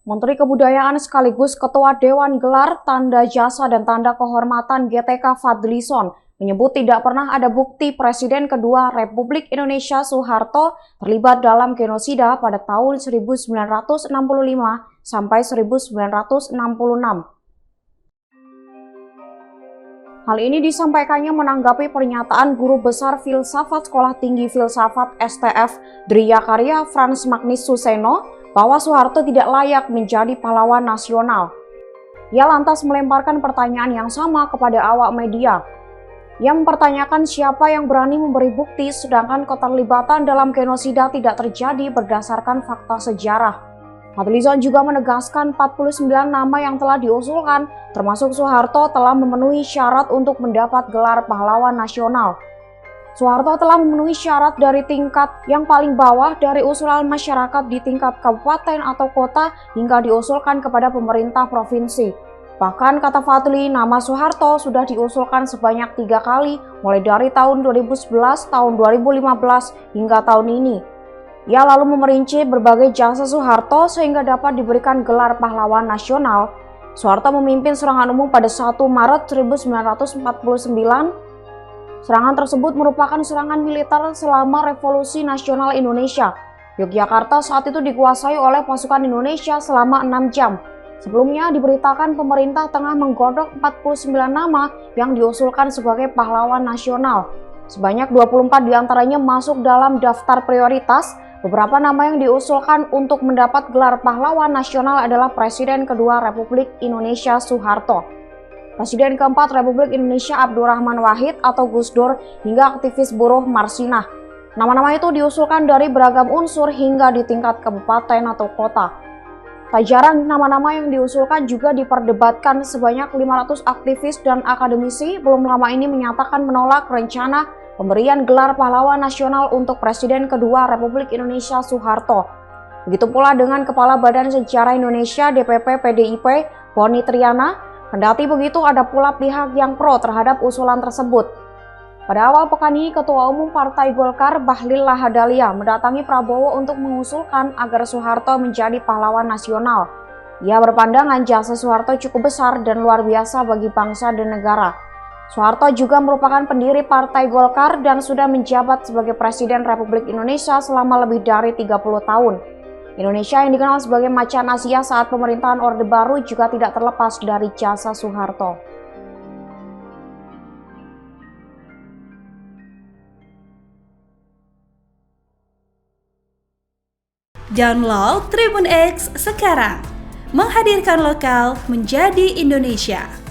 Menteri Kebudayaan sekaligus Ketua Dewan Gelar Tanda Jasa dan Tanda Kehormatan GTK Fadlizon menyebut tidak pernah ada bukti Presiden kedua Republik Indonesia Soeharto terlibat dalam genosida pada tahun 1965 sampai 1966. Hal ini disampaikannya menanggapi pernyataan Guru Besar Filsafat Sekolah Tinggi Filsafat STF Driya Karya Frans Magnis Suseno bahwa Soeharto tidak layak menjadi pahlawan nasional. Ia lantas melemparkan pertanyaan yang sama kepada awak media. Ia mempertanyakan siapa yang berani memberi bukti sedangkan keterlibatan dalam genosida tidak terjadi berdasarkan fakta sejarah. Fadlizon juga menegaskan 49 nama yang telah diusulkan, termasuk Soeharto, telah memenuhi syarat untuk mendapat gelar pahlawan nasional. Soeharto telah memenuhi syarat dari tingkat yang paling bawah dari usulan masyarakat di tingkat kabupaten atau kota hingga diusulkan kepada pemerintah provinsi. Bahkan kata Fadli, nama Soeharto sudah diusulkan sebanyak 3 kali mulai dari tahun 2011, tahun 2015 hingga tahun ini. Ia lalu memerinci berbagai jasa Soeharto sehingga dapat diberikan gelar pahlawan nasional. Soeharto memimpin serangan umum pada 1 Maret 1949. Serangan tersebut merupakan serangan militer selama Revolusi Nasional Indonesia. Yogyakarta saat itu dikuasai oleh pasukan Indonesia selama 6 jam. Sebelumnya diberitakan pemerintah tengah menggodok 49 nama yang diusulkan sebagai pahlawan nasional. Sebanyak 24 diantaranya masuk dalam daftar prioritas. Beberapa nama yang diusulkan untuk mendapat gelar pahlawan nasional adalah Presiden kedua Republik Indonesia Soeharto, Presiden keempat Republik Indonesia Abdurrahman Wahid atau Gus Dur, hingga aktivis buruh Marsinah. Nama-nama itu diusulkan dari beragam unsur hingga di tingkat kabupaten atau kota. Tak jarang nama-nama yang diusulkan juga diperdebatkan. Sebanyak 500 aktivis dan akademisi belum lama ini menyatakan menolak rencana pemberian gelar pahlawan nasional untuk Presiden kedua Republik Indonesia Soeharto. Begitu pula dengan Kepala Badan Sejarah Indonesia DPP PDIP Boni Triana. Kendati begitu, ada pula pihak yang pro terhadap usulan tersebut. Pada awal pekan ini, Ketua Umum Partai Golkar Bahlil Lahadalia mendatangi Prabowo untuk mengusulkan agar Soeharto menjadi pahlawan nasional. Ia berpandangan jasa Soeharto cukup besar dan luar biasa bagi bangsa dan negara. Soeharto juga merupakan pendiri Partai Golkar dan sudah menjabat sebagai Presiden Republik Indonesia selama lebih dari 30 tahun. Indonesia yang dikenal sebagai macan Asia saat pemerintahan Orde Baru juga tidak terlepas dari jasa Soeharto. Download Tribun X sekarang, menghadirkan lokal menjadi Indonesia.